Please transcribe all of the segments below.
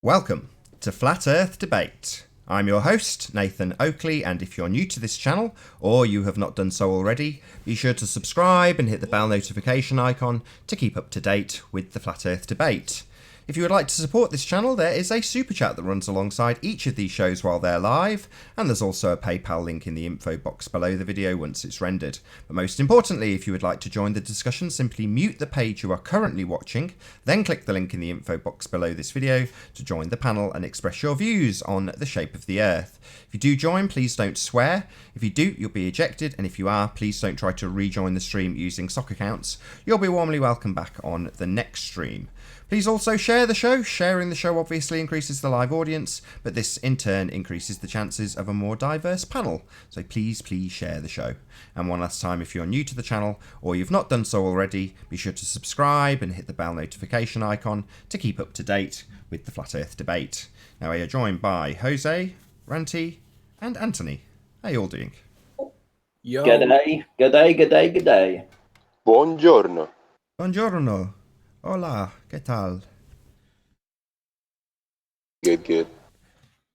Welcome to Flat Earth Debate. I'm your host, Nathan Oakley, and if you're new to this channel, or you have not done so already, be sure to subscribe and hit the bell notification icon to keep up to date with the Flat Earth Debate. If you would like to support this channel, there is a super chat that runs alongside each of these shows while they're live, and there's also a PayPal link in the info box below the video once it's rendered. But most importantly, if you would like to join the discussion, simply mute the page you are currently watching, then click the link in the info box below this video to join the panel and express your views on the shape of the Earth. If you do join, please don't swear. If you do, you'll be ejected, and if you are, please don't try to rejoin the stream using sock accounts. You'll be warmly welcome back on the next stream. Please also share the show. Sharing the show obviously increases the live audience, but this in turn increases the chances of a more diverse panel. So please share the show. And one last time, if you're new to the channel or you've not done so already, be sure to subscribe and hit the bell notification icon to keep up to date with the Flat Earth Debate. Now we are joined by Jose, Ranty, and Anthony. How are you all doing? Yo. G'day. Buongiorno. Buongiorno. Hola, ¿qué tal? Good.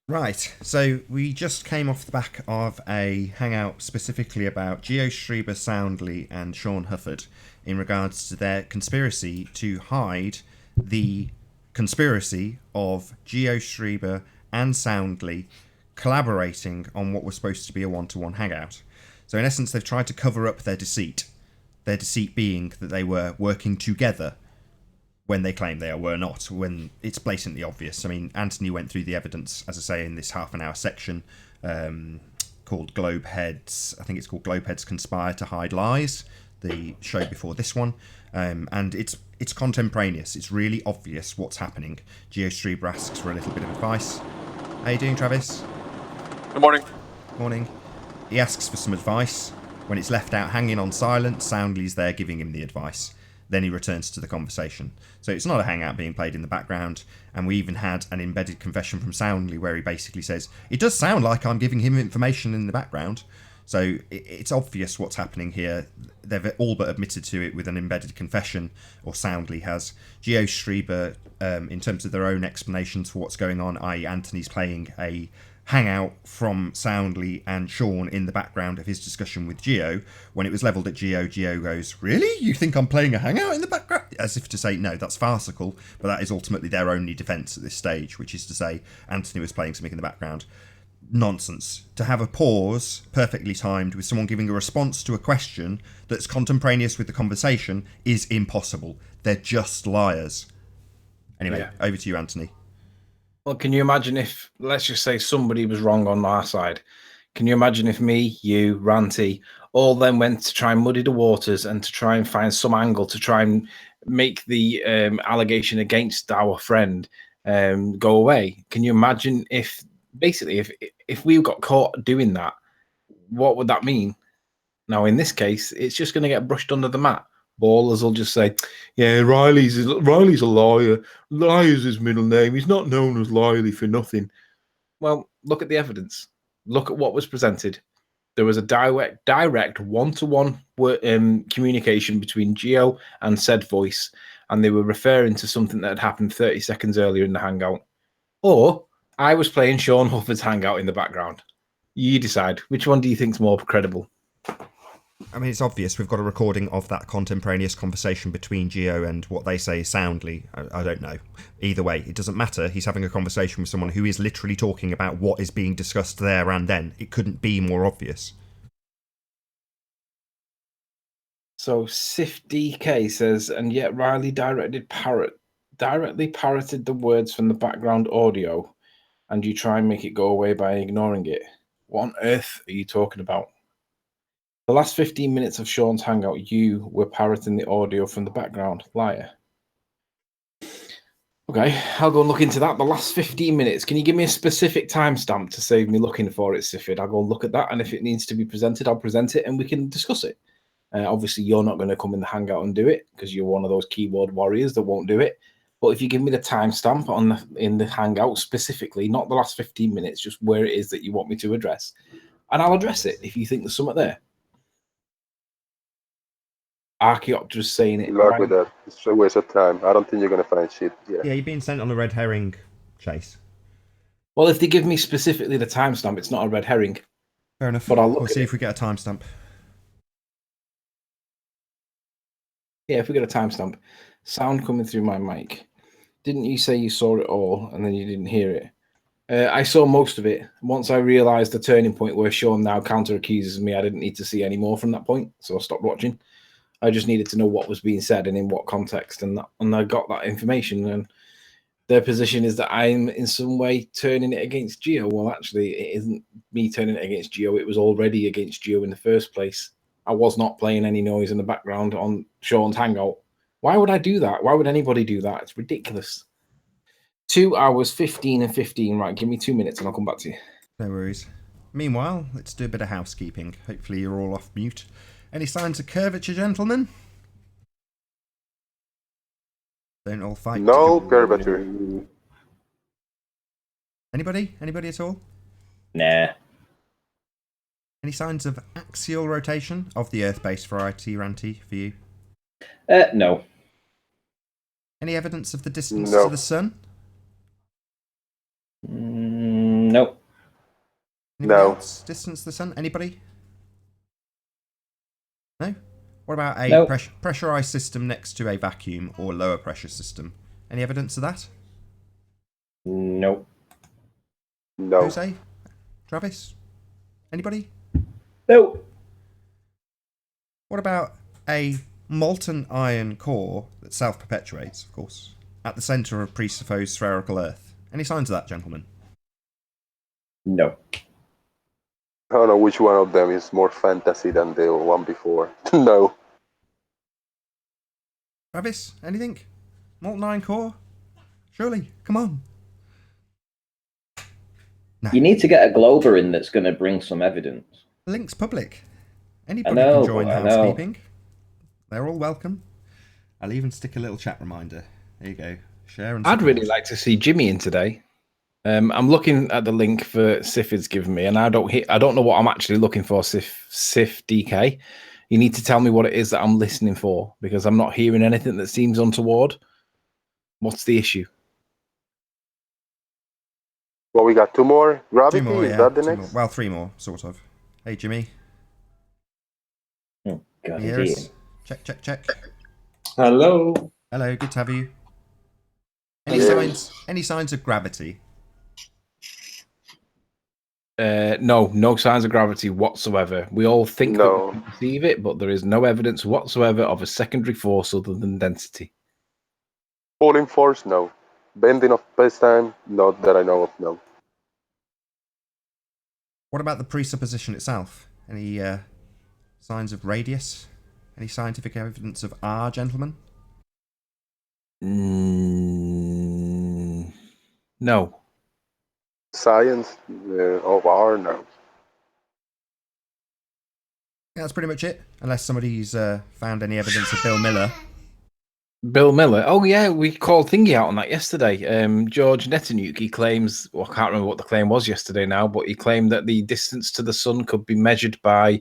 Right, so we just came off the back of a hangout specifically about Geo Schreiber Soundly and Sean Hufford in regards to their conspiracy to hide the conspiracy of Geo Schreiber and Soundly collaborating on what was supposed to be a one-to-one hangout. So in essence, they've tried to cover up their deceit being that they were working together when they claim they were not, when it's blatantly obvious. I mean, Anthony went through the evidence, as I say, in this half-an-hour section called Globeheads. I think it's called Globeheads Conspire to Hide Lies, the show before this one. And it's contemporaneous. It's really obvious what's happening. Geo Schreiber asks for a little bit of advice. How you doing, Travis? Good morning. Morning. He asks for some advice. When it's left out hanging on silent, Soundly's there giving him the advice. Then he returns to the conversation. So it's not a hangout being played in the background, and we even had an embedded confession from Soundly where he basically says, it does sound like I'm giving him information in the background. So it's obvious what's happening here. They've all but admitted to it with an embedded confession, or Soundly has. Geo Schreiber, in terms of their own explanations for what's going on, i.e. Anthony's playing a hangout from Soundly and Sean in the background of his discussion with Geo. When it was levelled at Geo goes, really? You think I'm playing a hangout in the background? As if to say, no, that's farcical, but that is ultimately their only defence at this stage, which is to say Anthony was playing something in the background. Nonsense. To have a pause, perfectly timed, with someone giving a response to a question that's contemporaneous with the conversation is impossible. They're just liars. Anyway, Over to you, Anthony. Well, can you imagine if, let's just say, somebody was wrong on our side? Can you imagine if me, you, Ranty, all then went to try and muddy the waters and to try and find some angle to try and make the allegation against our friend go away? Can you imagine if, basically, if we got caught doing that, what would that mean? Now, in this case, it's just going to get brushed under the mat. Ballers will just say, yeah, Riley's a liar. Liar's his middle name. He's not known as Riley for nothing. Well, look at the evidence. Look at what was presented. There was a direct one-to-one communication between Geo and said voice, and they were referring to something that had happened 30 seconds earlier in the hangout. Or I was playing Sean Hufford's hangout in the background. You decide. Which one do you think's more credible? I mean, it's obvious. We've got a recording of that contemporaneous conversation between Geo and what they say is Soundly. I don't know. Either way, it doesn't matter. He's having a conversation with someone who is literally talking about what is being discussed there and then. It couldn't be more obvious. So Sif DK says, and yet Riley directly parroted the words from the background audio, and you try and make it go away by ignoring it. What on earth are you talking about? The last 15 minutes of Sean's hangout, you were parroting the audio from the background. Liar. Okay, I'll go and look into that. The last 15 minutes. Can you give me a specific timestamp to save me looking for it, Sifid? I'll go and look at that, and if it needs to be presented, I'll present it, and we can discuss it. Obviously, you're not going to come in the hangout and do it, because you're one of those keyboard warriors that won't do it. But if you give me the timestamp in the hangout specifically, not the last 15 minutes, just where it is that you want me to address, and I'll address it if you think there's something there. Archaeopteryx saying it. Good luck with that. It's a waste of time. I don't think you're going to find shit. Yeah, you're being sent on a red herring chase. Well, if they give me specifically the timestamp, it's not a red herring. Fair enough. But We'll see if we get a timestamp. Yeah, if we get a timestamp. Sound coming through my mic. Didn't you say you saw it all and then you didn't hear it? I saw most of it. Once I realised the turning point where Sean now counter-accuses me, I didn't need to see any more from that point, so I stopped watching. I just needed to know what was being said and in what context, and I got that information. And their position is that I'm in some way turning it against Geo. Well, actually, it isn't me turning it against Geo. It was already against Geo in the first place. I was not playing any noise in the background on Sean's Hangout. Why would I do that? Why would anybody do that? It's ridiculous. 2 hours, 15 and 15. Right, give me 2 minutes and I'll come back to you. No worries. Meanwhile, let's do a bit of housekeeping. Hopefully you're all off mute. Any signs of curvature, gentlemen? Don't all fight. No curvature. Anybody? Anybody at all? Nah. Any signs of axial rotation of the Earth-based variety, Ranty, for you? No. Any evidence of the distance No. to the sun? Nope. Anybody No. else? Distance to the sun? Anybody? No? What about a Nope. pressurized system next to a vacuum or lower pressure system? Any evidence of that? Nope. No. Jose? Travis? Anybody? Nope. What about a molten iron core that self-perpetuates, of course, at the centre of presupposed spherical Earth? Any signs of that, gentlemen? No. I don't know which one of them is more fantasy than the one before. No. Travis? Anything? Molten iron core? Surely, come on. No. You need to get a Glober in that's going to bring some evidence. The link's public. Anybody I know, can join I know. housekeeping. They're all welcome. I'll even stick a little chat reminder. There you go. Share and I'd support. really like to see Jimmy in today. I'm looking at the link for Sifid's given me, and I don't know what I'm actually looking for, Sif DK. You need to tell me what it is that I'm listening for, because I'm not hearing anything that seems untoward. What's the issue? Well, we got two more. Gravity, Two more, is yeah. that the Two next? more. Well, three more, sort of. Hey, Jimmy. Oh, God, Can you hear indeed. us? Check, check, check. Hello. Hello, good to have you. Any Yes. signs of gravity? No signs of gravity whatsoever. We all think that No. we can perceive it, but there is no evidence whatsoever of a secondary force other than density. Pulling force, no. Bending of space-time, not that I know of, no. What about the presupposition itself? Any signs of radius? Any scientific evidence of R, gentlemen? No. Science of R, no. Yeah, that's pretty much it. Unless somebody's found any evidence of Bill Miller. Bill Miller. Oh yeah, we called Thingy out on that yesterday. George Netanyahu, he claims, well, I can't remember what the claim was yesterday now, but he claimed that the distance to the sun could be measured by,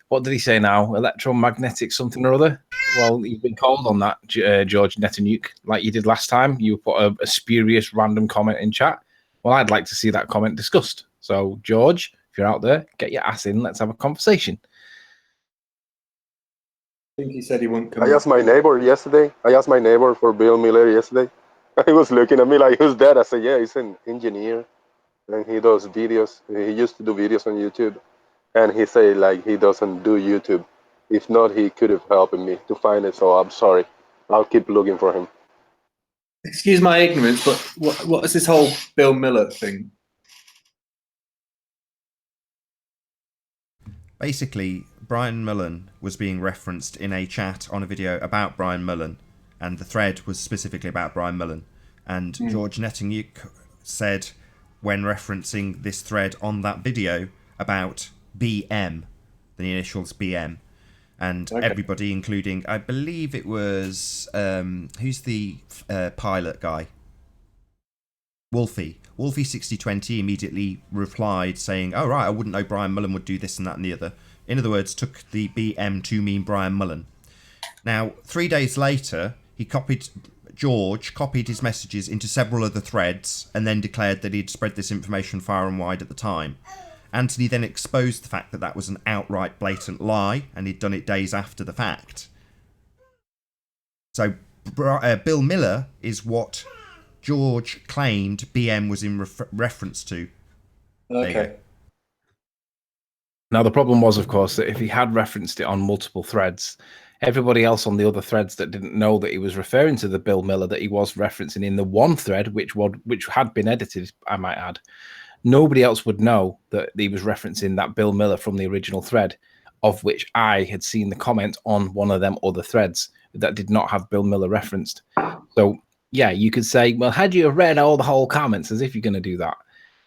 what did he say now? Electromagnetic something or other. Well, you've been called on that, George Netanyahu, like you did last time. You put a spurious random comment in chat. Well, I'd like to see that comment discussed. So, George, if you're out there, get your ass in. Let's have a conversation. I think he said he wouldn't come. I asked my neighbor yesterday. I asked my neighbor for Bill Miller yesterday. He was looking at me like, who's that? I said, yeah, he's an engineer. And he does videos. He used to do videos on YouTube. And he said, like, he doesn't do YouTube. If not, he could have helped me to find it. So I'm sorry. I'll keep looking for him. Excuse my ignorance, but what is this whole Bill Miller thing? Basically, Brian Mullen was being referenced in a chat on a video about Brian Mullen, and the thread was specifically about Brian Mullen. And George Netanyahu said, when referencing this thread on that video, about BM, the initials BM, and everybody, including, I believe it was, who's the pilot guy? Wolfie 6020 immediately replied saying, oh right, I wouldn't know Brian Mullen would do this and that and the other. In other words, took the BM to mean Brian Mullen. Now, 3 days later, he copied George copied his messages into several other threads and then declared that he'd spread this information far and wide at the time. Anthony then exposed the fact that that was an outright blatant lie, and he'd done it days after the fact. So Bill Miller is what George claimed BM was in reference to. Okay. Now, the problem was, of course, that if he had referenced it on multiple threads, everybody else on the other threads that didn't know that he was referring to the Bill Miller that he was referencing in the one thread, which had been edited, I might add, nobody else would know that he was referencing that Bill Miller from the original thread, of which I had seen the comment on one of them other threads that did not have Bill Miller referenced. So, yeah, you could say, well, had you read all the whole comments, as if you're going to do that.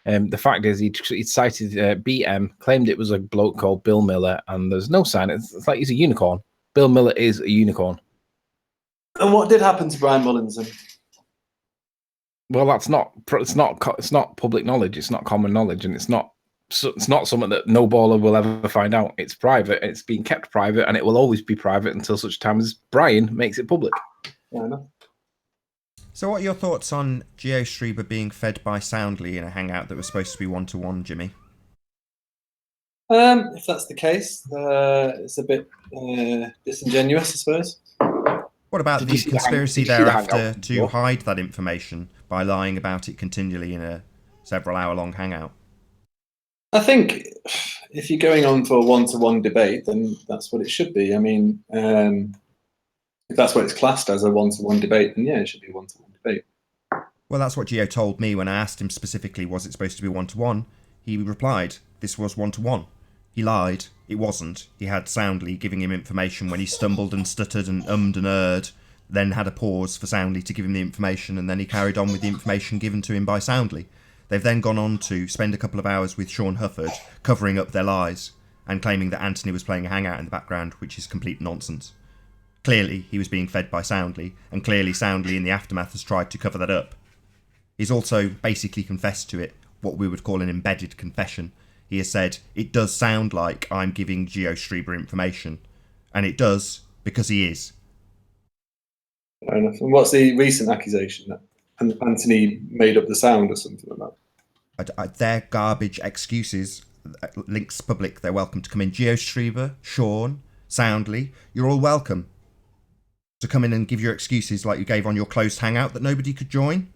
The fact is, he cited BM, claimed it was a bloke called Bill Miller, and there's no sign. It's like he's a unicorn. Bill Miller is a unicorn. And what did happen to Brian Mullinson? Well, it's not public knowledge. It's not common knowledge, and it's not something that no baller will ever find out. It's private. It's being kept private, and it will always be private until such time as Brian makes it public. Yeah, I know. So what are your thoughts on GeoStreamer being fed by Soundly in a hangout that was supposed to be one-to-one, Jimmy? If that's the case, it's a bit disingenuous, I suppose. What about Did the you see the conspiracy did you see the thereafter hangout? to hide that information by lying about it continually in a several-hour-long hangout? I think if you're going on for a one-to-one debate, then that's what it should be. I mean, if that's what it's classed as, a one-to-one debate, then yeah, it should be a one-to-one debate. Well, that's what Geo told me when I asked him specifically, was it supposed to be one-to-one? He replied, this was one-to-one. He lied. It wasn't. He had Soundly giving him information when he stumbled and stuttered and ummed and erred, then had a pause for Soundly to give him the information, and then he carried on with the information given to him by Soundly. They've then gone on to spend a couple of hours with Sean Hufford, covering up their lies, and claiming that Anthony was playing a hangout in the background, which is complete nonsense. Clearly, he was being fed by Soundly, and clearly Soundly in the aftermath has tried to cover that up. He's also basically confessed to it, what we would call an embedded confession. He has said, it does sound like I'm giving GeoStreamer information. And it does, because he is. Fair enough. And what's the recent accusation that Anthony made up the sound or something like that? Their garbage excuses, links public, they're welcome to come in. GeoStreamer, Sean, Soundly, you're all welcome to come in and give your excuses like you gave on your closed hangout that nobody could join.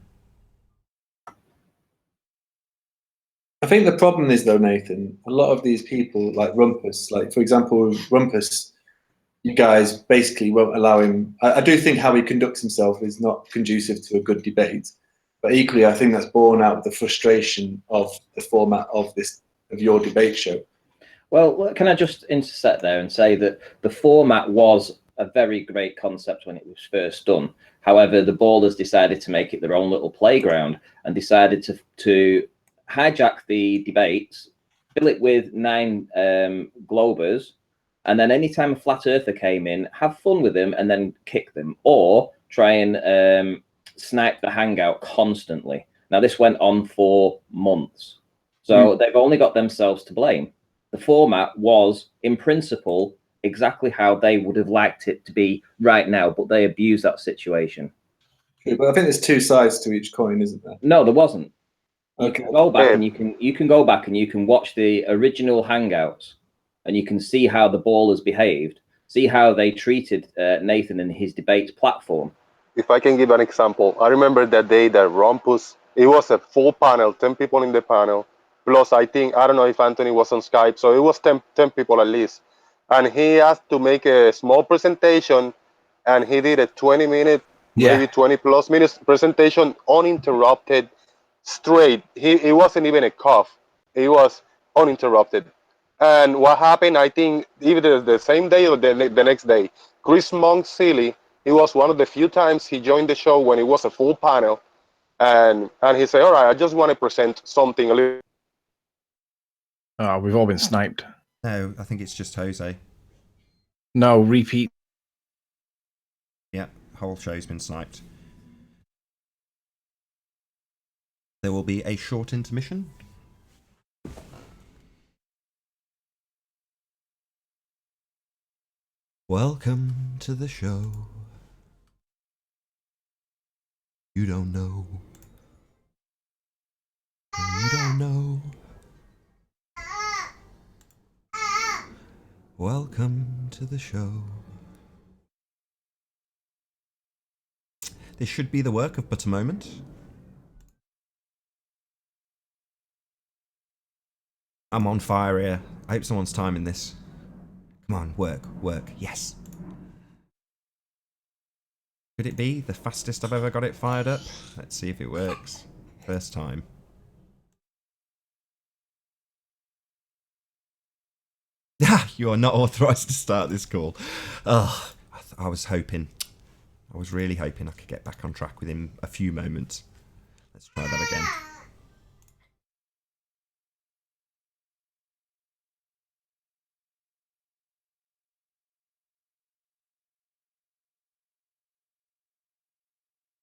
I think the problem is, though, Nathan, a lot of these people, like Rumpus, like, for example, Rumpus, you guys basically won't allow him. I do think how he conducts himself is not conducive to a good debate. But equally, I think that's born out of the frustration of the format of your debate show. Well, can I just intersect there and say that the format was a very great concept when it was first done. However, the ballers decided to make it their own little playground and decided to hijack the debates, fill it with 9 Globers, and then anytime a flat earther came in, have fun with them and then kick them, or try and snipe the hangout constantly. Now, this went on for months. So they've only got themselves to blame. The format was, in principle, exactly how they would have liked it to be right now, but they abused that situation. But I think there's 2 sides to each coin, isn't there? No, there wasn't. You Okay. can go back and you can go back and you can watch the original hangouts, and you can see how the ballers behaved, see how they treated Nathan and his debate platform. If I can give an example, I remember that day that Rumpus, it was a full panel, 10 people in the panel, plus I don't know if Anthony was on Skype, so it was 10 people at least. And he asked to make a small presentation, and he did a 20-minute, maybe 20 plus minutes presentation, uninterrupted, straight. It wasn't even a cough. It was uninterrupted. And what happened, I think, either the same day or the next day, Chris Monk Seeley, it was one of the few times he joined the show when it was a full panel. And he said, all right, I just want to present something a little. Oh, we've all been sniped. No, I think it's just Jose. No, repeat. Yeah, whole show's been sniped. There will be a short intermission. Welcome to the show. You don't know. You don't know. Welcome to the show. This should be the work of but a moment. I'm on fire here. I hope someone's timing this. Come on, work, yes. Could it be the fastest I've ever got it fired up? Let's see if it works. First time. You are not authorised to start this call. Oh, I was hoping. I was really hoping I could get back on track within a few moments. Let's try that again.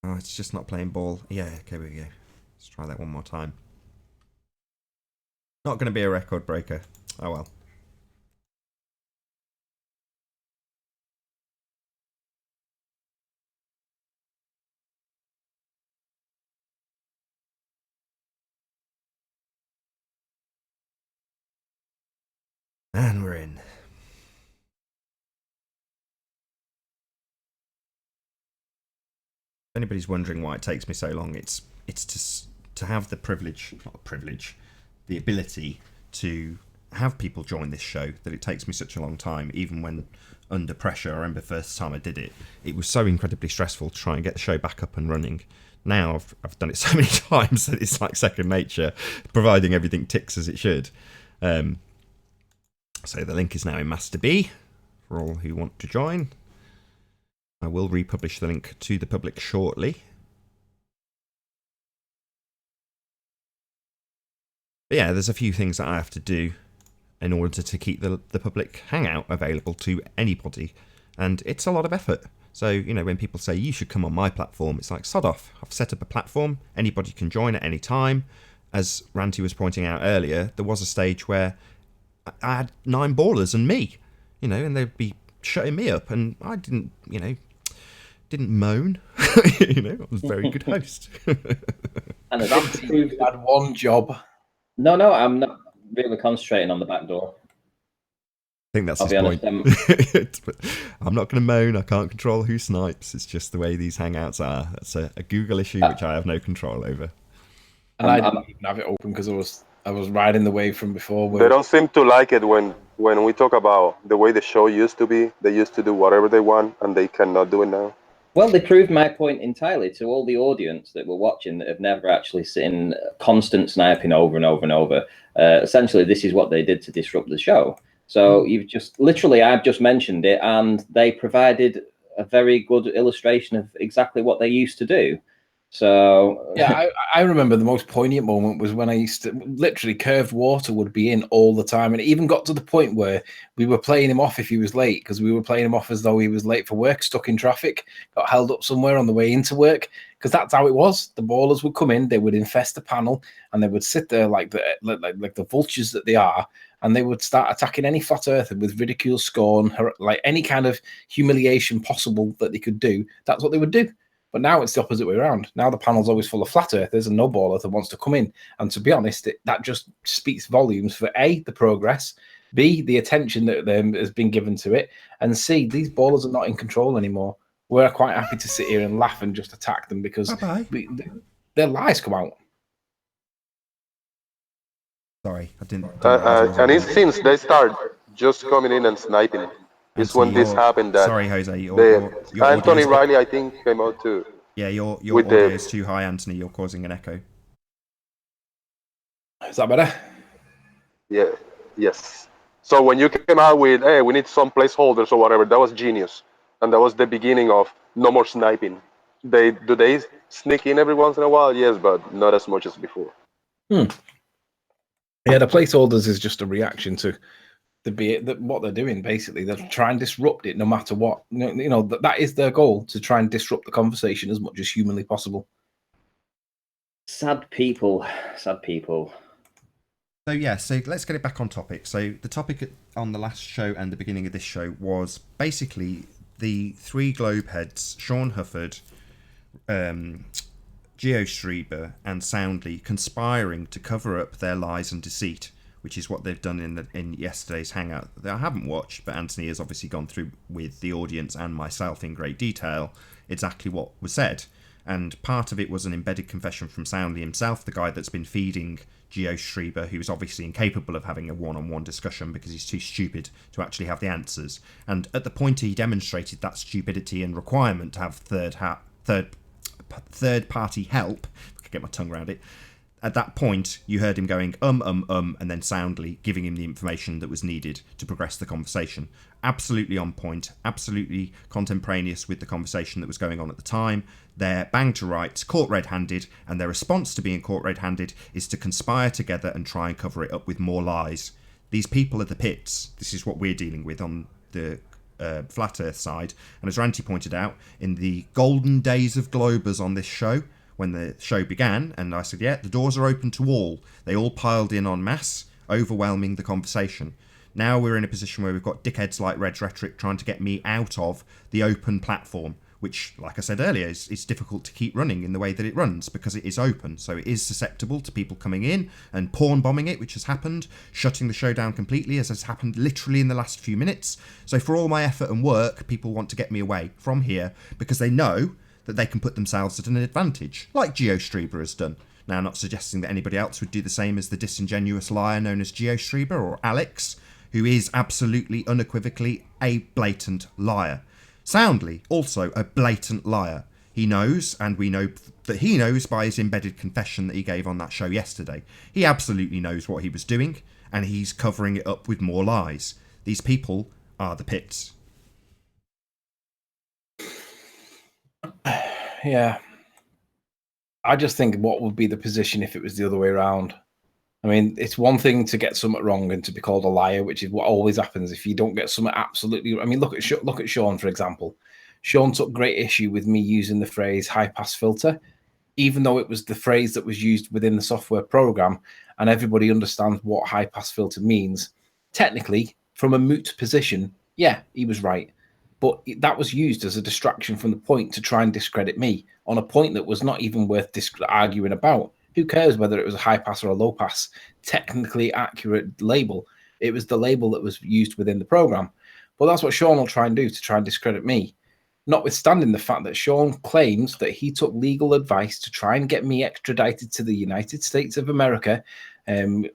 Oh, it's just not playing ball. Yeah, okay, we go. Let's try that one more time. Not going to be a record breaker. Oh well. And we're in. If anybody's wondering why it takes me so long, it's to have the privilege, not the privilege, the ability to have people join this show, that it takes me such a long time, even when under pressure. I remember the first time I did it, it was so incredibly stressful to try and get the show back up and running. Now I've done it so many times that it's like second nature, providing everything ticks as it should. So the link is now in Master B for all who want to join. I will republish the link to the public shortly. But yeah, there's a few things that I have to do in order to keep the public hangout available to anybody. And it's a lot of effort. So, you know, when people say, you should come on my platform, it's like, sod off. I've set up a platform. Anybody can join at any time. As Ranty was pointing out earlier, there was a stage where I had 9 ballers and me, you know, and they'd be shutting me up. And I didn't, you know, didn't moan. You know, I was a very good host. And that's You had one job. No, I'm not really concentrating on the back door. I think that's I'll his be honest, point. I'm not going to moan. I can't control who snipes. It's just the way these hangouts are. That's a Google issue which I have no control over. And I didn't even have it open because I was riding the wave from before. They don't seem to like it when we talk about the way the show used to be. They used to do whatever they want, and they cannot do it now. well, they proved my point entirely to all the audience that were watching that have never actually seen constant sniping over and over and over. Essentially, this is what they did to disrupt the show. So you've just literally, I've just mentioned it, and they provided a very good illustration of exactly what they used to do. So yeah, I remember the most poignant moment was when I used to literally curved water would be in all the time, and it even got to the point where we were playing him off if he was late, because we were playing him off as though he was late for work, stuck in traffic, got held up somewhere on the way into work, because that's how it was. The ballers would come in, they would infest the panel, and they would sit there like the vultures that they are, and they would start attacking any flat earther with ridicule, scorn, like any kind of humiliation possible that they could do. That's what they would do. But now it's the opposite way around. Now the panel's always full of flat earthers and no ball earther wants to come in. And to be honest, that just speaks volumes for A, the progress, B, the attention that has been given to it, and C, these ballers are not in control anymore. We're quite happy to sit here and laugh and just attack them because their lies come out. Sorry, I didn't and it seems they start just coming in and sniping. It's when this happened that. Sorry, Jose. Your Anthony Riley, I think, came out too. Yeah, your audio is too high, Anthony. You're causing an echo. Is that better? Yeah. Yes. So when you came out with, hey, we need some placeholders or whatever, that was genius, and that was the beginning of no more sniping. Do they sneak in every once in a while? Yes, but not as much as before. Yeah, the placeholders is just a reaction to what they're doing. Basically, they're trying to disrupt it no matter what. You know that is their goal, to try and disrupt the conversation as much as humanly possible. Sad people. So yeah, so let's get it back on topic. So the topic on the last show and the beginning of this show was basically the 3 Globeheads, Sean Hufford, GeoStreber and Soundly conspiring to cover up their lies and deceit, which is what they've done in yesterday's hangout that I haven't watched, but Anthony has obviously gone through with the audience and myself in great detail exactly what was said. And part of it was an embedded confession from Soundly himself, the guy that's been feeding GeoStreber, who's obviously incapable of having a one-on-one discussion because he's too stupid to actually have the answers. And at the point he demonstrated that stupidity and requirement to have third-party help, if I could get my tongue around it, at that point, you heard him going, and then Soundly giving him the information that was needed to progress the conversation. Absolutely on point, absolutely contemporaneous with the conversation that was going on at the time. They're bang to rights, caught red-handed, and their response to being caught red-handed is to conspire together and try and cover it up with more lies. These people are the pits. This is what we're dealing with on the Flat Earth side. And as Ranty pointed out, in the golden days of Globers on this show, when the show began, and I said, yeah, the doors are open to all. They all piled in en masse, overwhelming the conversation. Now we're in a position where we've got dickheads like Red's Rhetoric trying to get me out of the open platform, which, like I said earlier, is difficult to keep running in the way that it runs because it is open. So it is susceptible to people coming in and porn bombing it, which has happened, shutting the show down completely, as has happened literally in the last few minutes. So for all my effort and work, people want to get me away from here because they know that they can put themselves at an advantage, like GeoStreber has done. Now, not suggesting that anybody else would do the same as the disingenuous liar known as GeoStreber or Alex, who is absolutely, unequivocally a blatant liar. Soundly, also a blatant liar. He knows, and we know that he knows by his embedded confession that he gave on that show yesterday. He absolutely knows what he was doing, and he's covering it up with more lies. These people are the pits. Yeah. I just think what would be the position if it was the other way around? I mean, it's one thing to get something wrong and to be called a liar, which is what always happens if you don't get something absolutely. I mean, look at Sean, for example. Sean took great issue with me using the phrase high pass filter, even though it was the phrase that was used within the software program, and everybody understands what high pass filter means. Technically, from a moot position, yeah, he was right. But that was used as a distraction from the point to try and discredit me on a point that was not even worth arguing about. Who cares whether it was a high pass or a low pass? Technically accurate label. It was the label that was used within the program. But that's what Sean will try and do to try and discredit me. Notwithstanding the fact that Sean claims that he took legal advice to try and get me extradited to the United States of America. And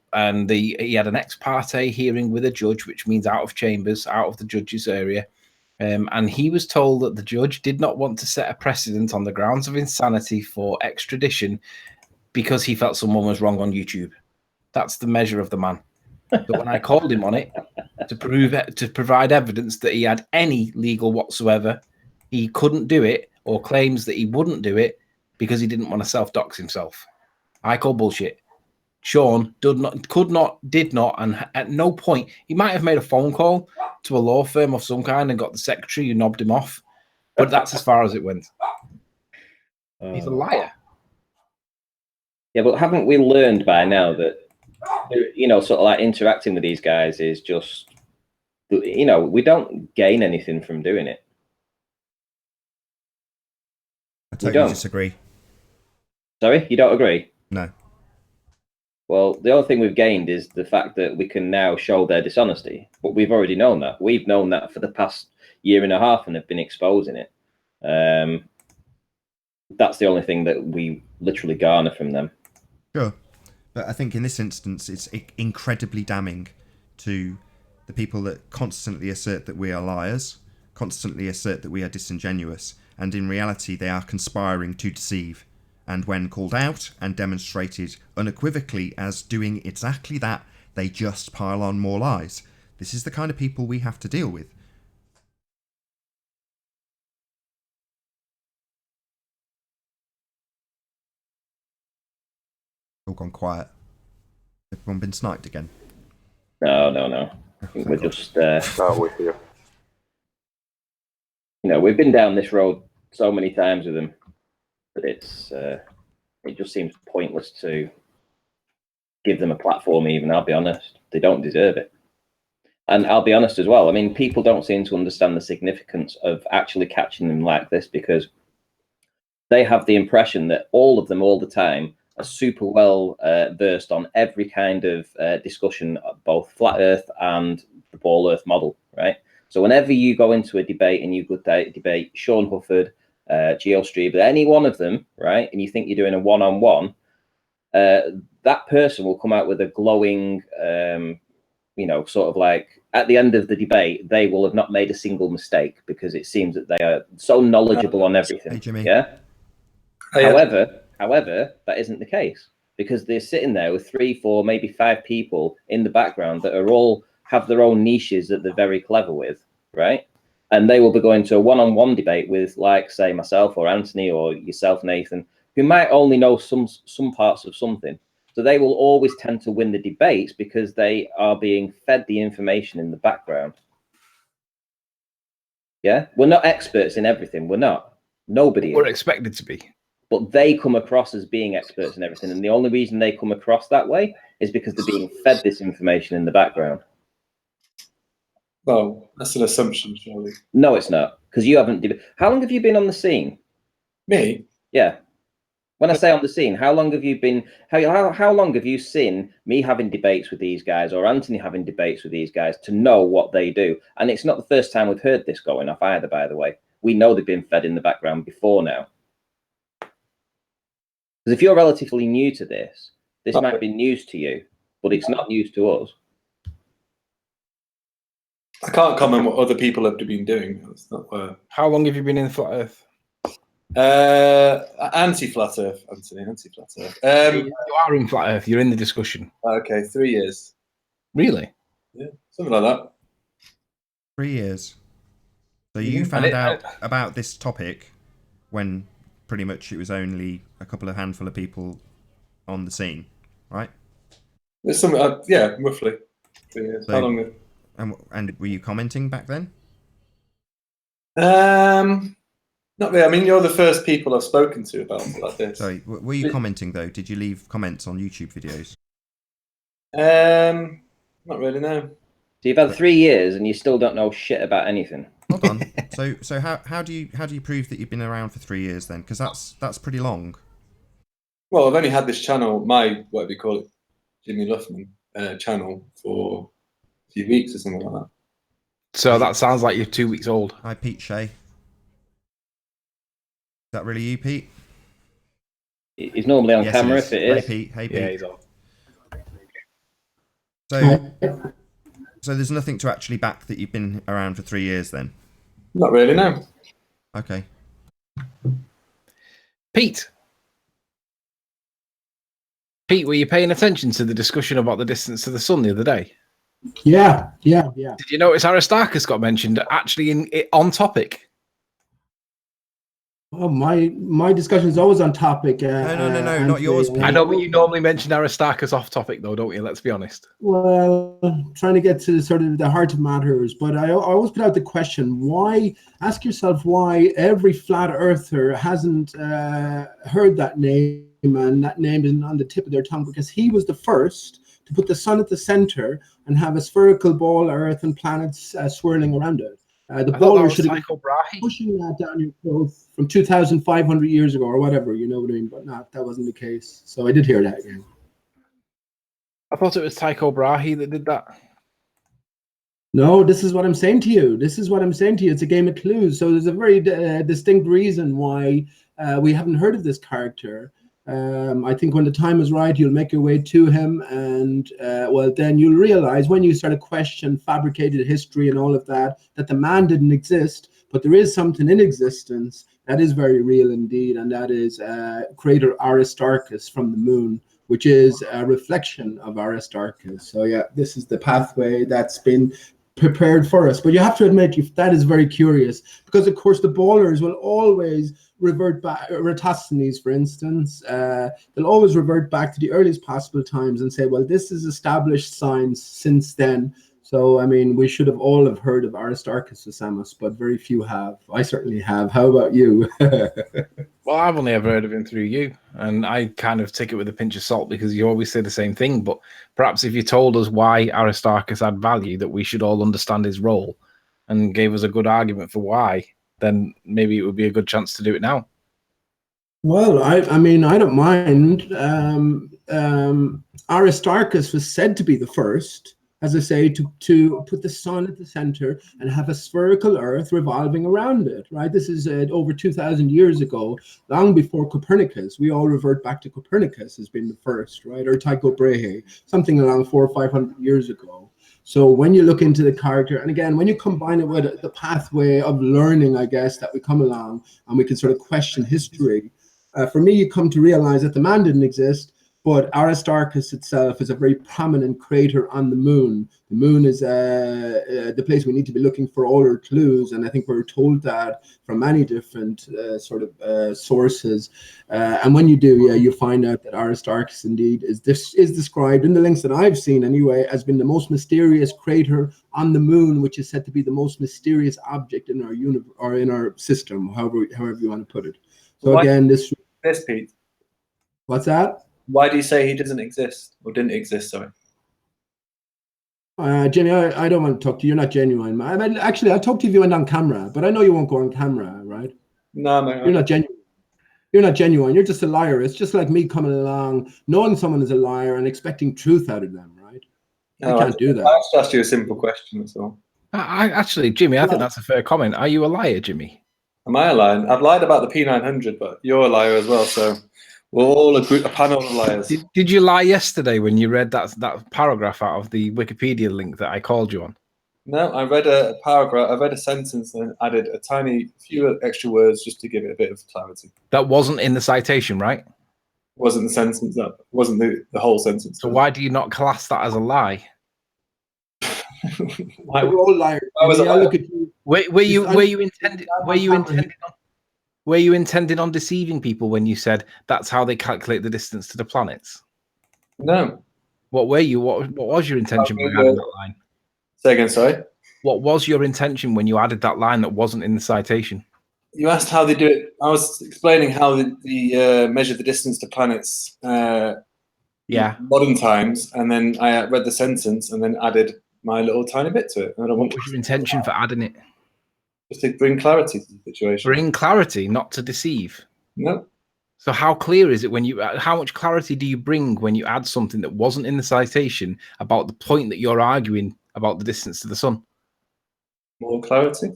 he had an ex parte hearing with a judge, which means out of chambers, out of the judge's area. And he was told that the judge did not want to set a precedent on the grounds of insanity for extradition because he felt someone was wrong on YouTube. That's the measure of the man. But when I called him on it to provide evidence that he had any legal whatsoever, he couldn't do it, or claims that he wouldn't do it because he didn't want to self-dox himself. I call bullshit. Sean did not, and at no point, he might have made a phone call to a law firm of some kind and got the secretary who knobbed him off, but that's as far as it went. He's a liar. Yeah, but haven't we learned by now that, you know, sort of like interacting with these guys is just, you know, we don't gain anything from doing it. I totally disagree. Sorry, you don't agree? No. Well, the only thing we've gained is the fact that we can now show their dishonesty. But we've already known that. We've known that for the past year and a half and have been exposing it. That's the only thing that we literally garner from them. Sure. But I think in this instance, it's incredibly damning to the people that constantly assert that we are liars, constantly assert that we are disingenuous, and in reality, they are conspiring to deceive. And when called out and demonstrated unequivocally as doing exactly that, they just pile on more lies. This is the kind of people we have to deal with. All gone quiet. Everyone been sniped again? No. I think we're just... we're here. You know, we've been down this road so many times with them. But it's it just seems pointless to give them a platform even, I'll be honest. They don't deserve it. And I'll be honest as well, I mean, people don't seem to understand the significance of actually catching them like this, because they have the impression that all of them all the time are super well versed on every kind of discussion, both flat Earth and the ball Earth model, right? So whenever you go into a debate, and you could debate Sean Hufford, GeoStreamer, any one of them, right, and you think you're doing a one-on-one, that person will come out with a glowing, sort of like at the end of the debate, they will have not made a single mistake because it seems that they are so knowledgeable on everything. Hey, Jimmy. Yeah. However, that isn't the case, because they're sitting there with 3, 4, maybe 5 people in the background that are all have their own niches that they're very clever with, right? And they will be going to a one-on-one debate with, like, say, myself or Anthony or yourself, Nathan, who might only know some parts of something. So they will always tend to win the debates because they are being fed the information in the background. Yeah, we're not experts in everything. We're not. Nobody is. We're expected to be. But they come across as being experts in everything. And the only reason they come across that way is because they're being fed this information in the background. Well, that's an assumption, surely. No, it's not. Because you haven't... How long have you been on the scene? Me? Yeah. When I say on the scene, how long have you been... How long have you seen me having debates with these guys, or Anthony having debates with these guys, to know what they do? And it's not the first time we've heard this going off either, by the way. We know they've been fed in the background before now. Because if you're relatively new to this, this might be news to you, but it's not news to us. I can't comment what other people have been doing. That's not where... How long have you been in Flat Earth? Anti-Flat Earth, Anthony, anti-Flat Earth. You are in Flat Earth. You're in the discussion. Okay, 3 years. Really? Yeah, something like that. 3 years. So you found out about this topic when pretty much it was only a couple of handful of people on the scene, right? There's some, yeah, roughly 3 years. So, how long? And were you commenting back then? Not really. I mean, you're the first people I've spoken to about it like this. Sorry, were you commenting though? Did you leave comments on YouTube videos? Not really, no. So you've had 3 years and you still don't know shit about anything. Hold on. So how do you prove that you've been around for 3 years then? Because that's pretty long. Well, I've only had this channel, my whatever you call it, Jimmy Luffman channel, for a few weeks or something like that. So that sounds like you're 2 weeks old. Hi, Pete Shea. Is that really you, Pete? He's normally on camera if it is. Hey, Pete. Hey, Pete. Yeah, he's on. So there's nothing to actually back that you've been around for 3 years then? Not really, no. Okay. Pete, were you paying attention to the discussion about the distance to the sun the other day? Yeah. Did you notice Aristarchus got mentioned actually on topic? Oh, my discussion is always on topic. No, not yours, Pete. I know, but you normally mention Aristarchus off topic, though, don't you? Let's be honest. Well, trying to get to sort of the heart of matters, but I always put out the question: ask yourself why every flat earther hasn't heard that name, and that name isn't on the tip of their tongue, because he was the first to put the sun at the center and have a spherical ball Earth and planets swirling around it. The bowler should have been pushing that down your throat from 2,500 years ago or whatever, you know what I mean? But no, that wasn't the case. So I did hear that again. I thought it was Tycho Brahe that did that. No, this is what I'm saying to you. It's a game of clues. So there's a very distinct reason why we haven't heard of this character. I think when the time is right, you'll make your way to him, and then you'll realize, when you start to question fabricated history and all of that the man didn't exist, but there is something in existence that is very real indeed, and that is crater Aristarchus from the moon, which is a reflection of Aristarchus. So yeah, this is the pathway that's been prepared for us. But you have to admit, that is very curious, because of course the bowlers will always revert back, Eratosthenes for instance, they'll always revert back to the earliest possible times and say, well, this is established science since then. So I mean, we should have all have heard of Aristarchus Samus, but very few have. I certainly have. How about you? Well, I've only ever heard of him through you, and I kind of take it with a pinch of salt, because you always say the same thing. But perhaps if you told us why Aristarchus had value, that we should all understand his role, and gave us a good argument for why, then maybe it would be a good chance to do it now. Well, I mean, I don't mind. Aristarchus was said to be the first, as I say, to put the sun at the center and have a spherical Earth revolving around it. Right. This is over 2,000 years ago, long before Copernicus. We all revert back to Copernicus as being the first, right? Or Tycho Brahe, something along 400 or 500 years ago. So when you look into the character, and again, when you combine it with the pathway of learning, I guess, that we come along and we can sort of question history. For me, you come to realize that the man didn't exist, but Aristarchus itself is a very prominent crater on the moon. The moon is the place we need to be looking for all our clues, and I think we're told that from many different sources. And when you do, you find out that Aristarchus indeed is described in the links that I've seen anyway as being the most mysterious crater on the moon, which is said to be the most mysterious object in our universe or in our system, however you want to put it. So again, this. Pete. What's that? Why do you say he doesn't exist or didn't exist? Sorry. Jimmy, I don't want to talk to you. You're not genuine. Actually, I'll talk to you if you went on camera, but I know you won't go on camera, right? No, man. You're not genuine. You're not genuine. You're just a liar. It's just like me coming along, knowing someone is a liar and expecting truth out of them, right? No, I can't do that. I just asked you a simple question, that's all. Actually, Jimmy, I think that's a fair comment. Are you a liar, Jimmy? Am I a liar? I've lied about the P900, but you're a liar as well, so we're all a panel of liars. Did you lie yesterday when you read that paragraph out of the Wikipedia link that I called you on? No, I read a paragraph, I read a sentence and added a few extra words just to give it a bit of clarity. That wasn't in the citation, right? Wasn't the sentence, that wasn't the whole sentence. So why do you not class that as a lie? We're all liars. Look at you. Were you intending on deceiving people when you said that's how they calculate the distance to the planets? No. What were you? What was your intention when you added that line? Say again, sorry. What was your intention when you added that line that wasn't in the citation? You asked how they do it. I was explaining how they measure the distance to planets. Modern times, and then I read the sentence and then added my little tiny bit to it. What was your intention for adding it? Just to bring clarity to the situation. Bring clarity, not to deceive. No. So how clear is it when you? How much clarity do you bring when you add something that wasn't in the citation about the point that you're arguing about the distance to the sun? More clarity?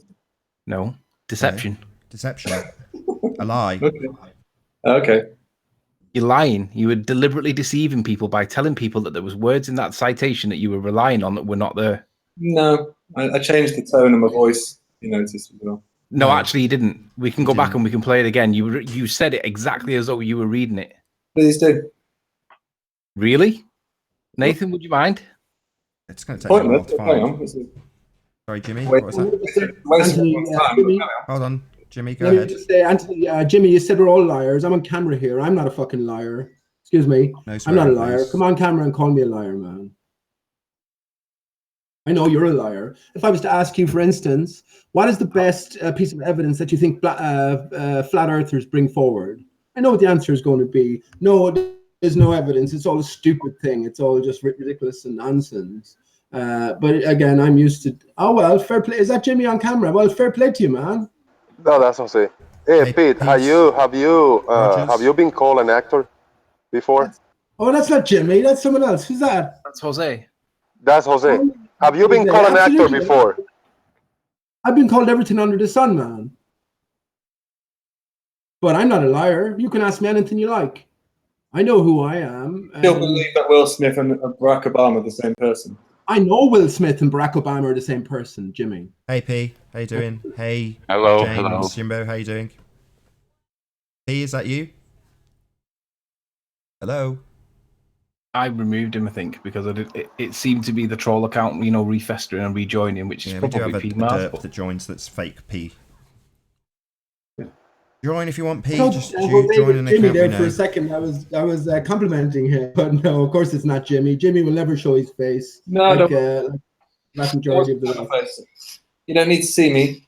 No, deception. Yeah. Deception. A lie. Okay. You're lying. You were deliberately deceiving people by telling people that there was words in that citation that you were relying on that were not there. No, I changed the tone of my voice. You noticed as well. No, actually, you didn't. We can go back and we can play it again. You said it exactly as though you were reading it. Please do. Really, Nathan? Would you mind? It's going to take a while to find. Sorry, Jimmy. What was that? Hold on, Jimmy. Go ahead. Anthony, Jimmy, you said we're all liars. I'm on camera here. I'm not a fucking liar. Excuse me. No, I'm not a liar. Come on camera and call me a liar, man. I know you're a liar. If I was to ask you, for instance, what is the best piece of evidence that you think flat earthers bring forward? I know what the answer is going to be. No, there's no evidence. It's all a stupid thing. It's all just ridiculous and nonsense. But again, I'm used to. Oh well, fair play. Is that Jimmy on camera? Well, fair play to you, man. No, that's Jose. Hey, Pete, have you been called an actor before? Oh, that's not Jimmy. That's someone else. Who's that? That's Jose. That's Jose. Have you been called an actor before? I've been called everything under the sun, man. But I'm not a liar. You can ask me anything you like. I know who I am. Still believe that Will Smith and Barack Obama are the same person? I know Will Smith and Barack Obama are the same person, Jimmy. Hey, P. How you doing? Hey, hello, James, hello. Jimbo, how you doing? P, is that you? Hello? I removed him, I think, because it seemed to be the troll account, refestering and rejoining, which is probably we do have a derp that joins that's fake P. Join if you want, P. Just join an Jimmy account. there for a second. I was complimenting him, but no, of course it's not Jimmy. Jimmy will never show his face. No, like vast majority of the face. You don't need to see me.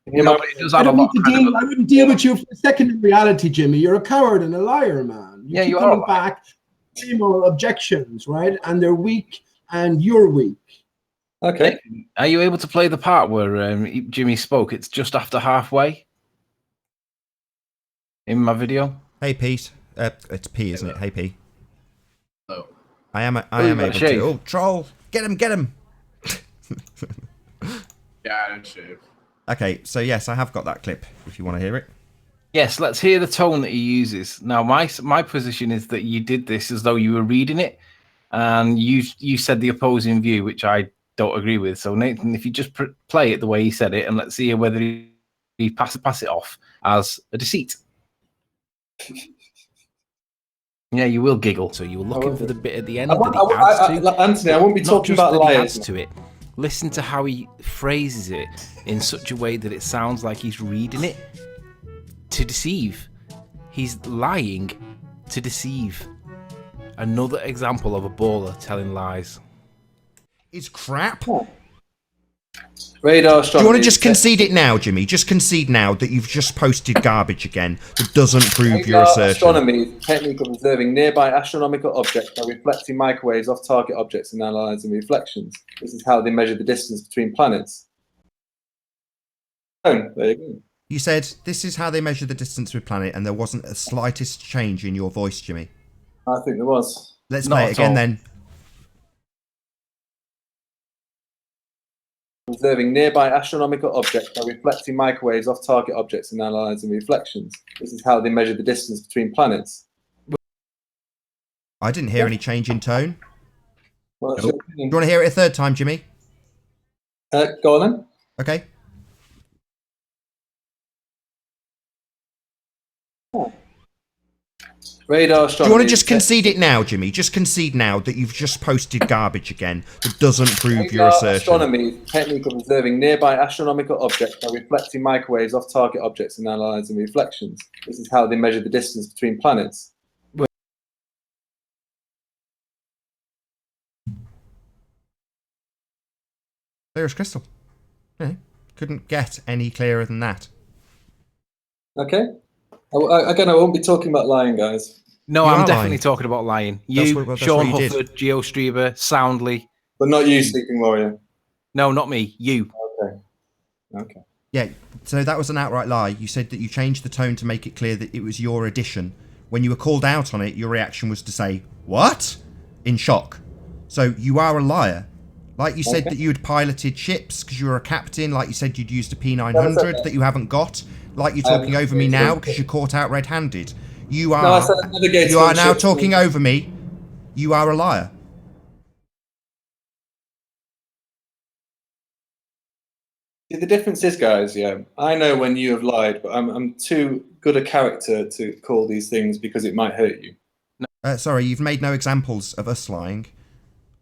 I wouldn't deal with you for a second in reality, Jimmy. You're a coward and a liar, man. You are coming back. Same objections, right? And they're weak, and you're weak. Okay. Are you able to play the part where Jimmy spoke? It's just after halfway in my video. Hey, Pete. It's P, isn't it? Hey, P. Oh. I am able to. Oh, troll! Get him! Get him! Yeah, I don't shave. Okay, so yes, I have got that clip. If you want to hear it. Yes, let's hear the tone that he uses. Now, my position is that you did this as though you were reading it, and you said the opposing view, which I don't agree with. So, Nathan, if you just play it the way he said it, and let's see whether he pass it off as a deceit. Yeah, you will giggle. So you were looking for the bit at the end that he adds to. Anthony, I won't be talking about liars. To it. Listen to how he phrases it in such a way that it sounds like he's reading it to deceive. He's lying to deceive. Another example of a baller telling lies. It's crap. Radar astronomy. Do you want to just concede it now, Jimmy? Just concede now that you've just posted garbage again that doesn't prove your assertion. Astronomy is the technique of observing nearby astronomical objects by reflecting microwaves off target objects and analysing reflections. This is how they measure the distance between planets. Oh, there you go. You said this is how they measure the distance with planet, and there wasn't a slightest change in your voice, Jimmy. I think there was. Let's play it again then. Observing nearby astronomical objects by reflecting microwaves off target objects and analysing reflections. This is how they measure the distance between planets. I didn't hear any change in tone. Well, Do you want to hear it a third time, Jimmy? go on then. Okay. Radar astronomy. Do you want to just concede it now, Jimmy? Just concede now that you've just posted garbage again that doesn't prove your assertion. Astronomy is the technique of observing nearby astronomical objects by reflecting microwaves off target objects and analysing reflections. This is how they measure the distance between planets. Clear as crystal. Yeah, couldn't get any clearer than that. Okay. Again, I won't be talking about lying, guys. No, You I'm are definitely lying. talking about lying. That's You, what Sean you did. Hufford, Geo Strieber, Soundly. But not you, Sleeping Warrior. No, not me. You. Okay. Yeah, so that was an outright lie. You said that you changed the tone to make it clear that it was your addition. When you were called out on it, your reaction was to say, "What?" in shock. So you are a liar. Like you said that you had piloted ships because you were a captain. Like you said you'd used a P900 that you haven't got. Like you're talking over me now because you're caught out red-handed. You are. No, I said I navigated you are on now ships. talking over me. You are a liar. See, the difference is, guys, yeah, I know when you have lied, but I'm too good a character to call these things because it might hurt you. Sorry, you've made no examples of us lying.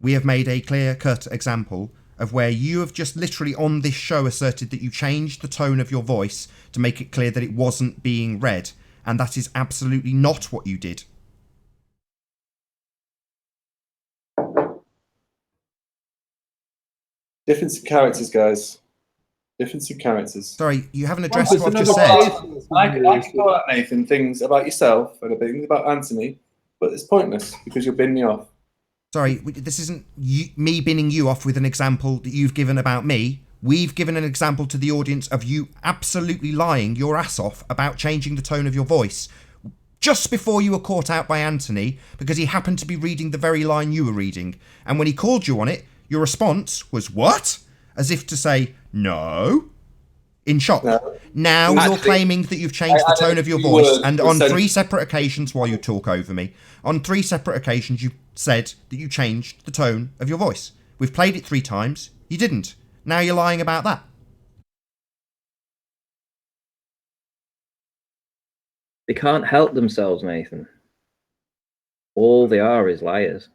We have made a clear-cut example of where you have just literally on this show asserted that you changed the tone of your voice to make it clear that it wasn't being read, and that is absolutely not what you did. Difference in characters, guys. Difference in characters. Sorry, you haven't addressed what I've just said. I can call out, Nathan, things about yourself and things about Anthony, but it's pointless because you'll bin me off. Sorry, this isn't me binning you off with an example that you've given about me. We've given an example to the audience of you absolutely lying your ass off about changing the tone of your voice just before you were caught out by Anthony because he happened to be reading the very line you were reading. And when he called you on it, your response was, "What?" As if to say, "No." In shock. No. Now you're claiming that you've changed the tone of your voice, and on 3 separate occasions while you talk over me, on 3 separate occasions you said that you changed the tone of your voice. We've played it 3 times. You didn't. Now you're lying about that. They can't help themselves, Nathan. All they are is liars.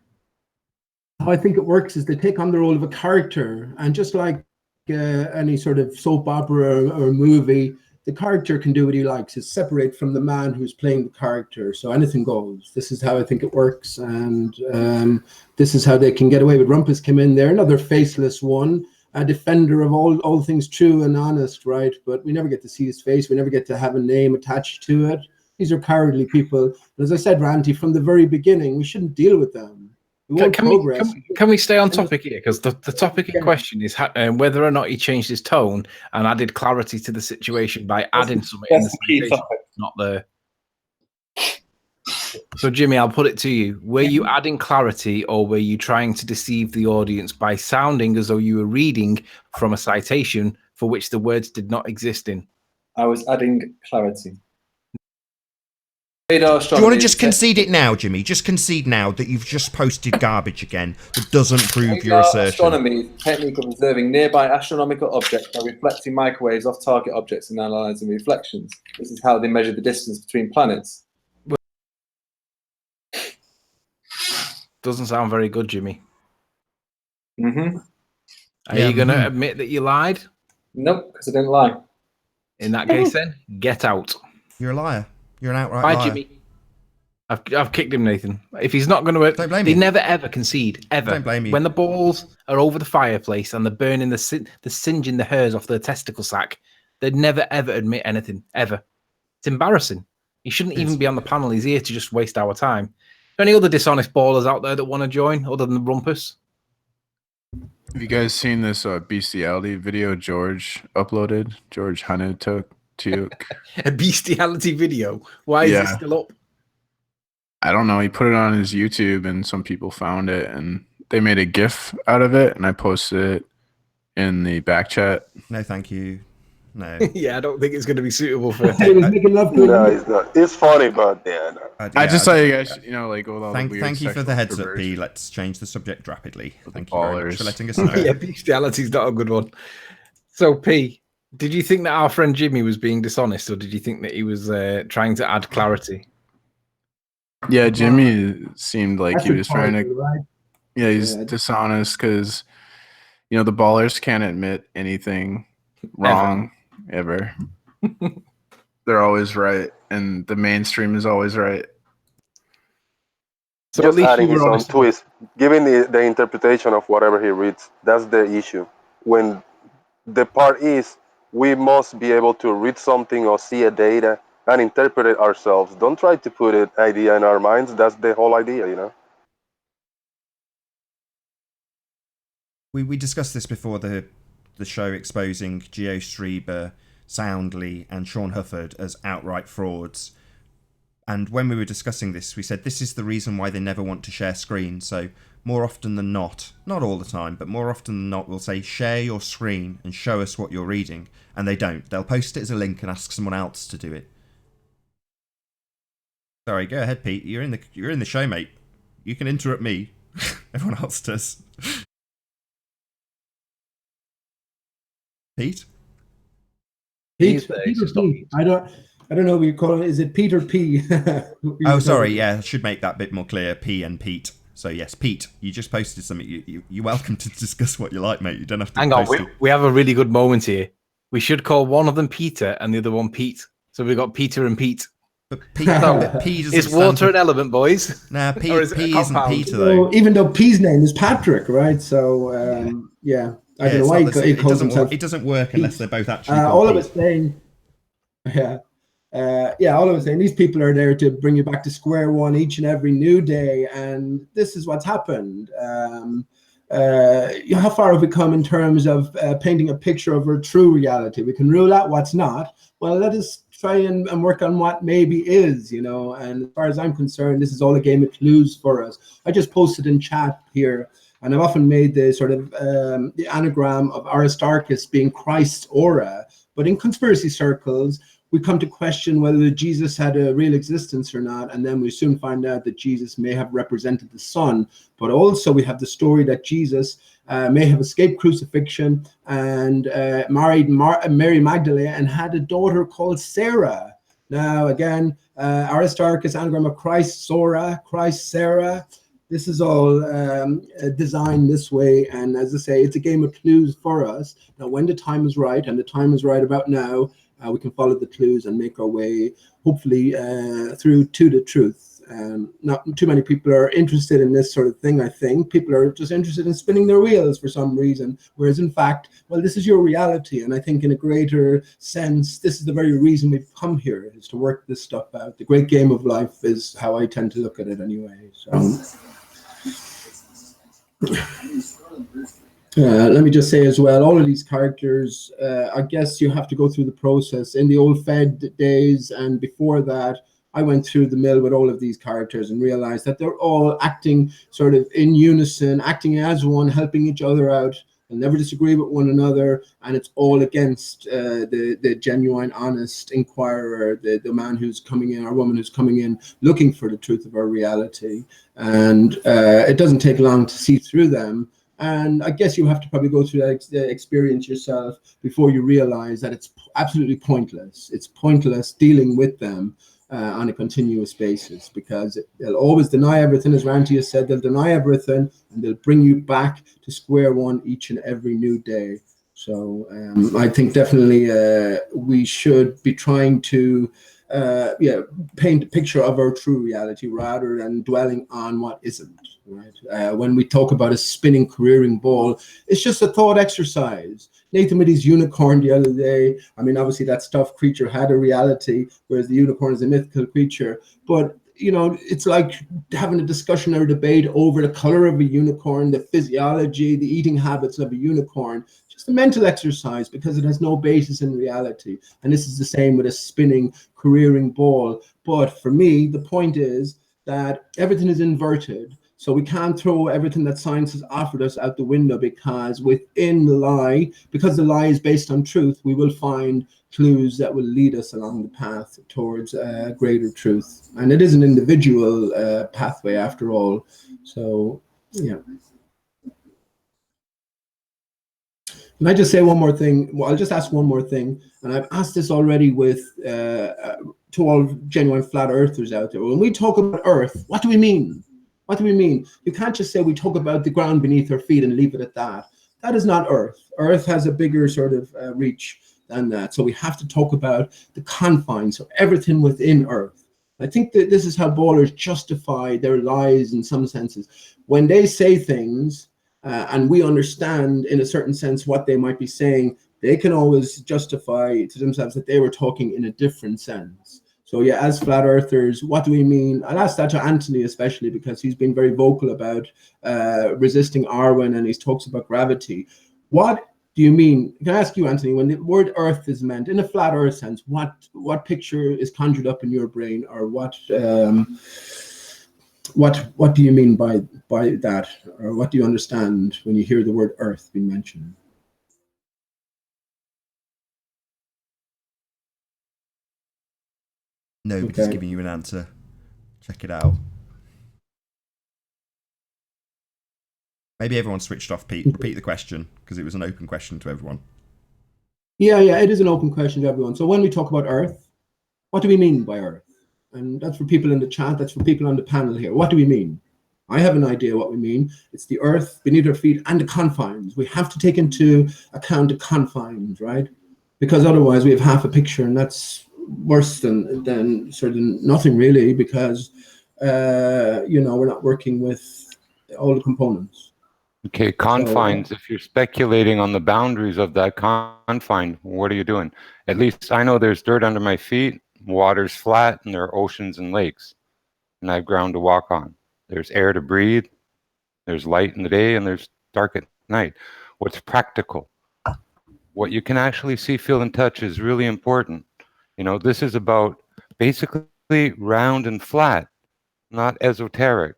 How I think it works is they take on the role of a character, and just like any sort of soap opera or movie, the character can do what he likes. It's separate from the man who's playing the character, so anything goes. This is how I think it works, and this is how they can get away with. Rumpus came in there, another faceless one, a defender of all things true and honest, right? But we never get to see his face. We never get to have a name attached to it. These are cowardly people. But as I said, Ranty, from the very beginning, we shouldn't deal with them. Can we stay on topic here? Because the topic in question is whether or not he changed his tone and added clarity to the situation by adding something in the That's the key situation topic. not there. So, Jimmy, I'll put it to you. Were you adding clarity or were you trying to deceive the audience by sounding as though you were reading from a citation for which the words did not exist in? I was adding clarity. Radar Do you astronomy want to is just concede it now, Jimmy? Just concede now that you've just posted garbage again that doesn't prove your radar assertion. astronomy is the technique of observing nearby astronomical objects by reflecting microwaves off target objects and analyzing reflections. This is how they measure the distance between planets. Doesn't sound very good, Jimmy. Mm-hmm. Are you going to admit that you lied? Nope, because I didn't lie. In that case, then, get out. You're a liar. You're an outright Bye, liar. Jimmy. I've kicked him, Nathan. If he's not going to, Don't blame they me. never ever concede ever. Don't blame you. When the balls are over the fireplace and they're burning the singeing the hairs off their testicle sack, they'd never ever admit anything ever. It's embarrassing. He shouldn't even be on the panel. He's here to just waste our time. Are there any other dishonest ballers out there that want to join other than the Rumpus? Have you guys seen this bestiality video George uploaded? George Hunted took. A bestiality video? Why is it Yeah. still up? I don't know. He put it on his YouTube, and some people found it, and they made a GIF out of it, and I posted it in the back chat. No, thank you. No. Yeah, I don't think it's going to be suitable for. He was making love to No, him. it's not. It's funny, but yeah, no. I just thought you guys, like, with all the Thank weird you for the sexual heads up, P. perversion. Let's change the subject rapidly. With Thank the you very much ballers. for letting us know. Yeah, bestiality's not a good one. So, P, did you think that our friend Jimmy was being dishonest, or did you think that he was trying to add clarity? Yeah, Jimmy seemed like That's he was trying to. right? Yeah, he's Yeah. dishonest because, the ballers can't admit anything wrong ever. They're always right, and the mainstream is always right. So Just adding you his were own honest. twist, giving the interpretation of whatever he reads. That's the issue. When the part is, we must be able to read something or see a data and interpret it ourselves. Don't try to put an idea in our minds. That's the whole idea, We discussed this before the show, exposing Geo Strieber, Soundly, and Sean Hufford as outright frauds. And when we were discussing this, we said this is the reason why they never want to share screen. So more often than not all the time, but more often than not, we'll say share your screen and show us what you're reading, and they don't. They'll post it as a link and ask someone else to do it. Sorry, go ahead, Pete. You're in the show, mate. You can interrupt me. Everyone else does. Pete? Pete or P? I don't know what you call it. Is it Pete or P? Oh, sorry. Yeah, I should make that a bit more clear. P and Pete. So yes, Pete, you just posted something. You're welcome to discuss what you like, mate. You don't have to. Hang on, post it. we have a really good moment here. We should call one of them Peter and the other one Pete. So we've got Peter and Pete. But P doesn't Is water an element, boys? Nah, Or P is it a isn't compound? Peter though. So, even though P's name is Patrick, right? So yeah, I don't know why he calls himself. It doesn't work unless they're both actually. All I called was saying, all I was saying, these people are there to bring you back to square one each and every new day, and this is what's happened. How far have we come in terms of painting a picture of our true reality? We can rule out what's not. Well, let us try and work on what maybe is, and as far as I'm concerned, this is all a game of clues for us. I just posted in chat here, and I've often made the sort of the anagram of Aristarchus being Christ's aura, but in conspiracy circles, we come to question whether Jesus had a real existence or not, and then we soon find out that Jesus may have represented the Son, but also we have the story that Jesus may have escaped crucifixion and married Mary Magdalene and had a daughter called Sarah. Now, again, Aristarchus, anagram of Christ, Sora, Christ, Sarah. This is all designed this way, and as I say, it's a game of clues for us. Now, when the time is right, and the time is right about now, we can follow the clues and make our way, hopefully, through to the truth. Not too many people are interested in this sort of thing, I think. People are just interested in spinning their wheels for some reason, whereas in fact, well, this is your reality, and I think in a greater sense, this is the very reason we've come here, is to work this stuff out. The great game of life is how I tend to look at it anyway. So. Let me just say as well, all of these characters, I guess you have to go through the process. In the old Fed days and before that, I went through the mill with all of these characters and realized that they're all acting sort of in unison, acting as one, helping each other out. They'll never disagree with one another, and it's all against the genuine, honest inquirer, the man who's coming in, or woman who's coming in, looking for the truth of our reality. And it doesn't take long to see through them. And I guess you have to probably go through that experience yourself before you realize that it's absolutely pointless. It's pointless dealing with them on a continuous basis, because they'll always deny everything. As Ranty has said, they'll deny everything and they'll bring you back to square one each and every new day. So I think definitely we should be trying to paint a picture of our true reality rather than dwelling on what isn't. Right? When we talk about a spinning, careering ball, it's just a thought exercise. Nathan with his unicorn the other day, I mean, obviously that stuffed creature had a reality, whereas the unicorn is a mythical creature. But, you know, it's like having a discussion or a debate over the color of a unicorn, the physiology, the eating habits of a unicorn. Just a mental exercise, because it has no basis in reality. And this is the same with a spinning, careering ball. But for me, the point is that everything is inverted. So we can't throw everything that science has offered us out the window, because within the lie, because the lie is based on truth, we will find clues that will lead us along the path towards greater truth. And it is an individual pathway after all. So, yeah. Can I just say one more thing? Well, I'll just ask one more thing. And I've asked this already with to all genuine flat earthers out there. When we talk about Earth, what do we mean? What do we mean? You can't just say we talk about the ground beneath our feet and leave it at that. That is not Earth. Earth has a bigger sort of reach than that. So we have to talk about the confines, so everything within Earth. I think that this is how ballers justify their lies in some senses. When they say things and we understand in a certain sense what they might be saying, they can always justify to themselves that they were talking in a different sense. So yeah, as flat earthers, what do we mean? I'll ask that to Anthony especially, because he's been very vocal about resisting Arwen, and he talks about gravity. What do you mean? Can I ask you, Anthony, when the word Earth is meant in a flat Earth sense, what picture is conjured up in your brain, or what do you mean by that, or what do you understand when you hear the word Earth being mentioned? Nobody's giving you an answer. Check it out. Maybe everyone switched off, Pete. Repeat the question, because it was an open question to everyone. Yeah, it is an open question to everyone. So when we talk about Earth, what do we mean by Earth? And that's for people in the chat, that's for people on the panel here. What do we mean? I have an idea what we mean. It's the Earth beneath our feet and the confines. We have to take into account the confines, right? Because otherwise we have half a picture, and that's worse than sort of nothing really, because we're not working with all the components. Okay, confines. So, if you're speculating on the boundaries of that confine, what are you doing? At least I know there's dirt under my feet, water's flat, and there are oceans and lakes, and I have ground to walk on. There's air to breathe, there's light in the day, and there's dark at night. What's practical? What you can actually see, feel, and touch is really important. You know, this is about basically round and flat, not esoteric,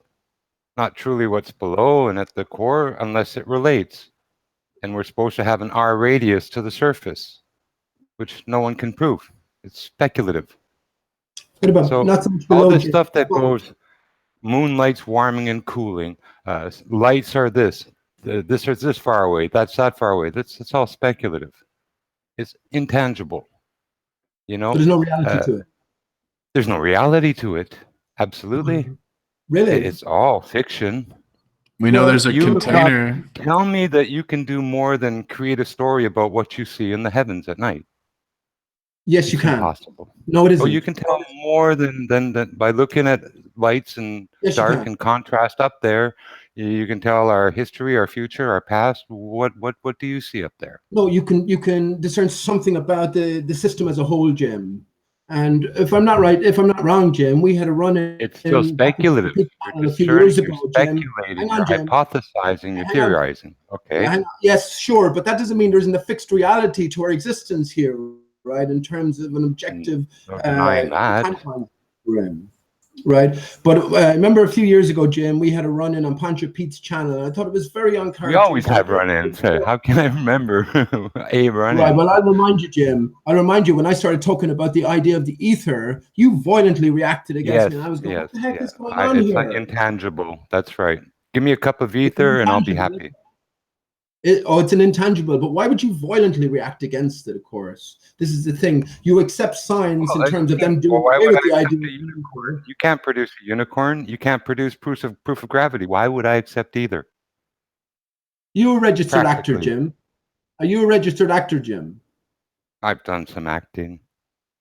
not truly what's below and at the core unless it relates. And we're supposed to have an R radius to the surface, which no one can prove. It's speculative. So all this stuff that goes, moonlight's warming and cooling, lights are this is this far away, that's that far away. It's all speculative. It's intangible. You know, there's no reality to it. There's no reality to it. Absolutely. Really? It's all fiction. We know there's a container. Tell me that you can do more than create a story about what you see in the heavens at night. Yes, you can. Impossible. No, it isn't. Oh, you can tell more than by looking at lights and dark and contrast up there. You can tell our history, our future, our past. What do you see up there? No, you can discern something about the system as a whole, Jim. And if I'm not wrong, Jim, we had a run in. It's still speculative. A few years ago, you're speculating, you're hypothesizing, you're theorizing. Okay. Yes, sure, but that doesn't mean there isn't a fixed reality to our existence here, right? In terms of an objective. No denying that. grim. Right, but I remember a few years ago, Jim, we had a run-in on Pancho Pete's channel, and I thought it was very We always uncharacteristic. have run-ins. How can I remember a run-in? Right, well, I'll remind you, Jim. I'll remind you, when I started talking about the idea of the ether, you violently reacted against me, and I was going, what the heck is going on it's here? like intangible. That's right. Give me a cup of ether and I'll be happy. It's an intangible, but why would you violently react against it, of course? This is the thing. You accept science in terms of them doing away with the idea of unicorn. You can't produce a unicorn. You can't produce proof of gravity. Why would I accept either? You're a registered actor, Jim. Are you a registered actor, Jim? I've done some acting.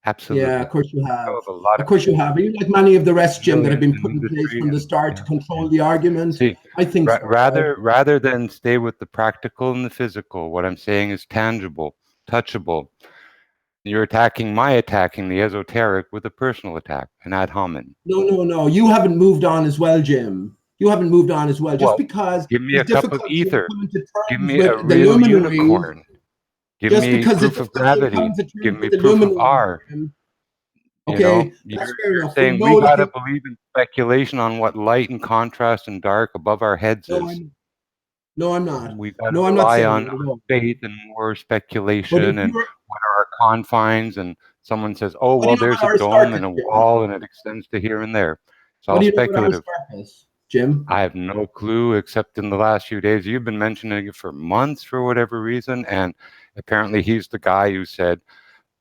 Absolutely. Yeah, of course you have. Of course you have. Are you like many of the rest, Jim, that have been put in place from the start to control the argument? See, I think so, rather than stay with the practical and the physical, what I'm saying is tangible, touchable. You're attacking the esoteric with a personal attack, an ad hominem. No. You haven't moved on as well, Jim. You haven't moved on as well. Just because give me a cup of ether. Give me with a real unicorn. Give me proof of gravity. Give me proof of R. Okay, you're saying we gotta believe in speculation on what light and contrast and dark above our heads is. No, I'm not. We've got to rely on faith and more speculation and what are our confines. And someone says, "Oh, well, there's a dome and a wall, and it extends to here and there." It's all speculative. Jim, I have no clue, except in the last few days, you've been mentioning it for months for whatever reason, and apparently he's the guy who said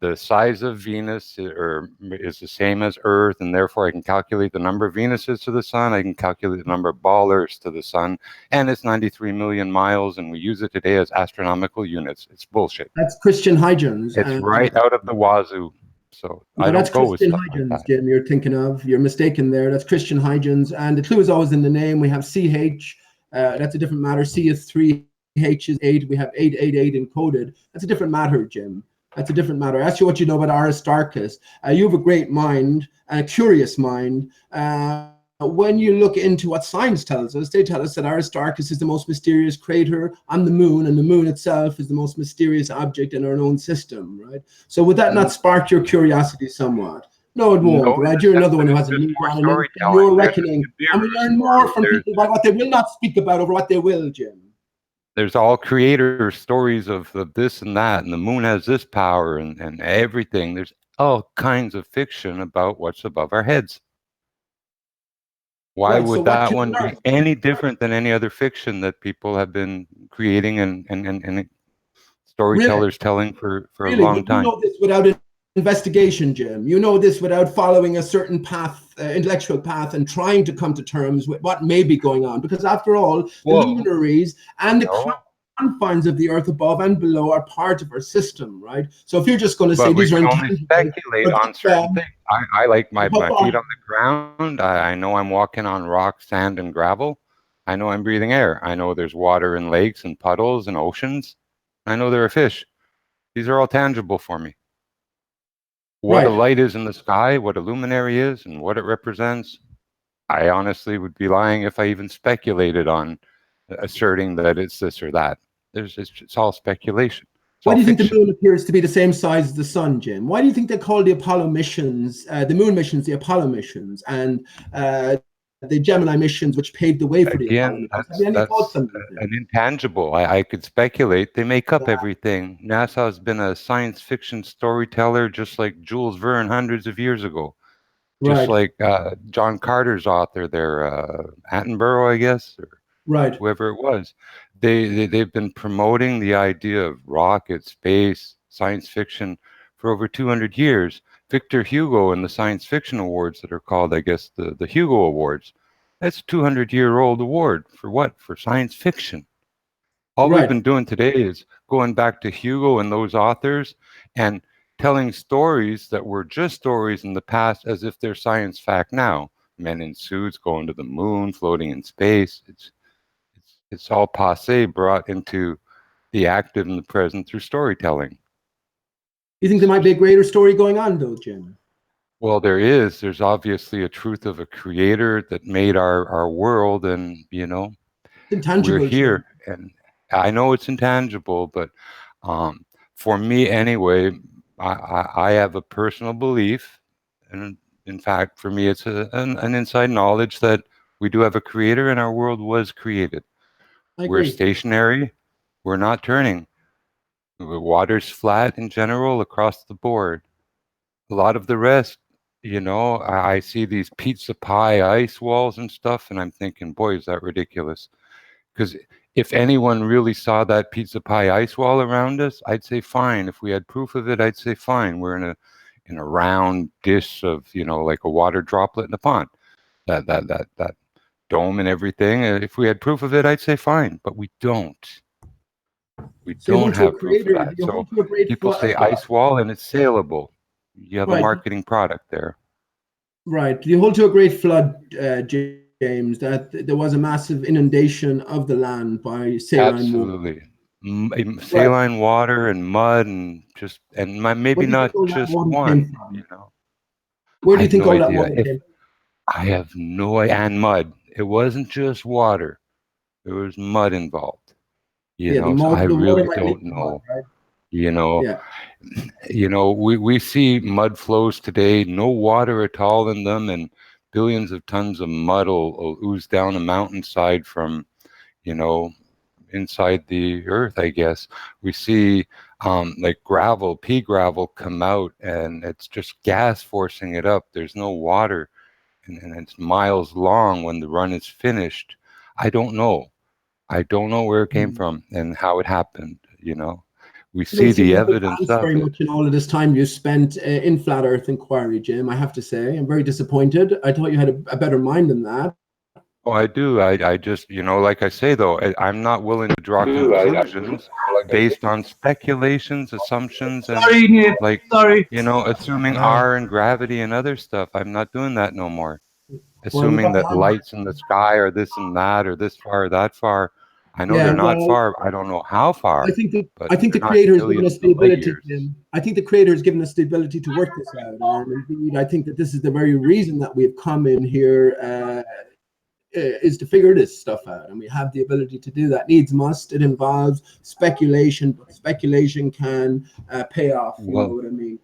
the size of Venus is the same as Earth, and therefore I can calculate the number of Venuses to the sun, I can calculate the number of ball Earths to the sun, and it's 93 million miles, and we use it today as astronomical units. It's bullshit. That's Christian Huygens. It's right out of the wazoo. So no, I don't go with stuff Huygens, like that. Jim, you're thinking of. You're mistaken there. That's Christian Huygens, and the clue is always in the name. We have CH. That's a different matter. C is 3, H is 8. We have 888 encoded. That's a different matter, Jim. That's a different matter. Ask you what you know about Aristarchus. You have a great mind, a curious mind. When you look into what science tells us, they tell us that Aristarchus is the most mysterious crater on the moon, and the moon itself is the most mysterious object in our own system, right? So would that not spark your curiosity somewhat? No, it won't, right? You're another one who has a new one, and you're reckoning. And we learn more from people about what they will not speak about over what they will, Jim. There's all creator stories of this and that, and the moon has this power and everything. There's all kinds of fiction about what's above our heads. Why would that one be any different than any other fiction that people have been creating and storytellers telling for a long time? You know this without an investigation, Jim. You know this without following a certain path, intellectual path, and trying to come to terms with what may be going on. Because after all, the luminaries and the confines of the earth above and below are part of our system, right? So if you're just going to say these are intangible, speculate on certain things. I like my feet on the ground. I know I'm walking on rock, sand, and gravel. I know I'm breathing air. I know there's water in lakes and puddles and oceans. I know there are fish. These are all tangible for me. What a light is in the sky, what a luminary is, and what it represents, I honestly would be lying if I even speculated on asserting that it's this or that. It's all speculation. Why do you think the moon appears to be the same size as the sun, Jim? Why do you think they call the Apollo missions, the moon missions, the Apollo missions, and the Gemini missions, which paved the way for the Apollo missions? That's an intangible. I could speculate. They make up everything. NASA has been a science fiction storyteller just like Jules Verne hundreds of years ago. Just like John Carter's author there, Attenborough, I guess, or whoever it was. They've been promoting the idea of rocket, space, science fiction for over 200 years. Victor Hugo and the science fiction awards that are called, I guess, the Hugo Awards. That's a 200-year-old award for what? For science fiction. All we've been doing today is going back to Hugo and those authors and telling stories that were just stories in the past as if they're science fact now. Men in suits going to the moon, floating in space. It's all passé, brought into the active and the present through storytelling. You think there might be a greater story going on, though, Jim? Well, there's obviously a truth of a creator that made our world, and intangible, we're here. And I know it's intangible, but for me anyway, I have a personal belief, and In fact, for me, it's an inside knowledge that we do have a creator and our world was created. I We're agree. stationary. We're not turning. The water's flat in general across the board. A lot of the rest, I see these pizza pie ice walls and stuff, and I'm thinking, boy, is that ridiculous. Because if anyone really saw that pizza pie ice wall around us, I'd say fine. If we had proof of it, I'd say fine. We're in a round dish of, like a water droplet in a pond. That dome and everything. If we had proof of it, I'd say fine. But we don't. We So you don't hold to a have proof of creator, that. you So hold to a great people say ice wall and it's saleable. You have a Right. marketing product there. Right. You hold to a great flood, James, that there was a massive inundation of the land by saline water. Absolutely. Saline water and mud and maybe Where do you not think all that just water one, came from? I Where do you have think no all that idea. water came from? I have no idea. And mud. It wasn't just water. There was mud involved. Yeah, So I the water really might don't leak the mud, know. right? Yeah. Yeah. We see mud flows today, no water at all in them, and billions of tons of mud will ooze down a mountainside from, inside the earth, I guess. We see like pea gravel come out, and it's just gas forcing it up. There's no water, and it's miles long when the run is finished. I don't know. I don't know where it came from and how it happened. We You see don't seem the to have evidence advanced of very it. much in all of this time you spent in flat Earth inquiry, Jim. I have to say, I'm very disappointed. I thought you had a better mind than that. Oh, I do. I just, like I say, though, I'm not willing to draw conclusions based on speculations, assumptions, and assuming R and gravity and other stuff. I'm not doing that no more. Well, Assuming that lights in the sky are this and that, or this far or that far. I know they're not far. I don't know how far. I think but the they're not creator has given billions us the of light ability. years. Jim. I think the creator has given us the ability to work this out, and indeed, I think that this is the very reason that we have come in here. Is to figure this stuff out, and we have the ability to do that. Needs must. It involves speculation, but speculation can pay off. You know what I mean?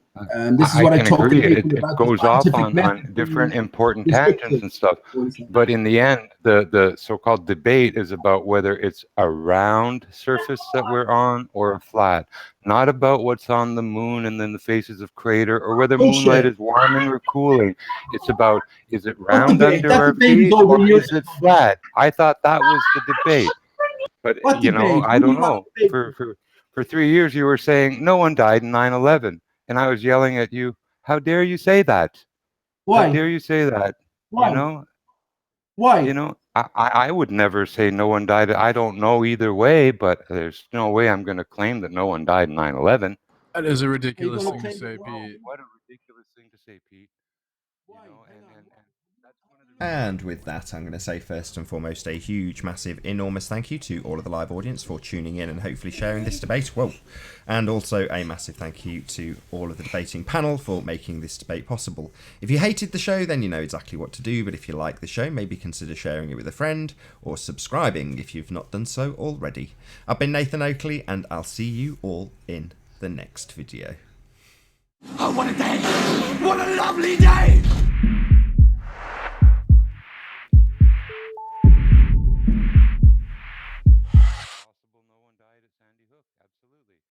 This is what I can talk to agree. people It about. goes The off scientific on method different being important tangents and stuff. But in the end, the so-called debate is about whether it's a round surface that we're on or a flat. Not about what's on the moon and then the faces of crater, or whether moonlight is warming or cooling. It's about, is it round under our feet or is it flat? I thought that was the debate. But What debate? I don't know. For 3 years you were saying no one died in 9/11, and I was yelling at you, how dare you say that? Why? How dare you say that? Why? Why? I would never say no one died. I don't know either way, but there's no way I'm going to claim that no one died in 9/11. That is a ridiculous thing to say, Pete. What a ridiculous thing to say, Pete. That's one of the And with that, I'm going to say first and foremost a huge, massive, enormous thank you to all of the live audience for tuning in and hopefully sharing this debate. Whoa. And also a massive thank you to all of the debating panel for making this debate possible. If you hated the show, then you know exactly what to do, but if you like the show, maybe consider sharing it with a friend or subscribing if you've not done so already. I've been Nathan Oakley, and I'll see you all in the next video. Oh, what a day! What a lovely day!